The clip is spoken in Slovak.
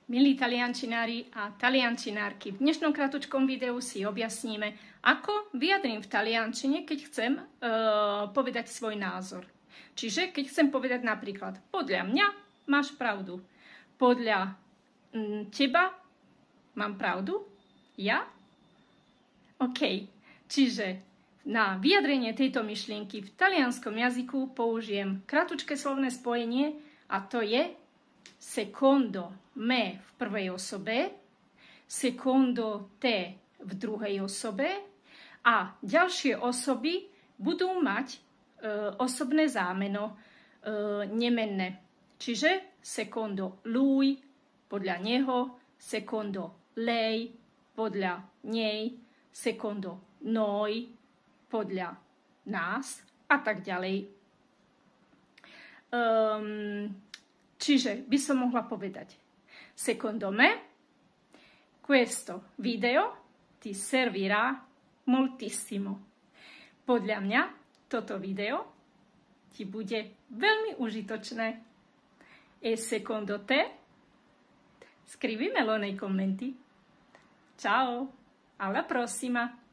Milí taliančinári a taliančinárky, v dnešnom kratučkom videu si objasníme, ako vyjadrím v taliančine, keď chcem povedať svoj názor. Čiže keď chcem povedať napríklad, podľa mňa máš pravdu, podľa teba mám pravdu, ja? OK, čiže na vyjadrenie tejto myšlienky v talianskom jazyku použijem kratučké slovné spojenie a to je secondo me v prvej osobe, secondo te v druhej osobe a ďalšie osoby budú mať osobné zámeno nemenné. Čiže secondo lui, podľa neho, secondo lei, podľa nej, secondo noi, podľa nás a tak ďalej. Čiže by som mohla povedať, secondo me, questo video ti servirà moltissimo. Podľa mňa toto video ti bude veľmi užitočné. E secondo te? Scrivimelo nei commenti. Ciao, alla prossima!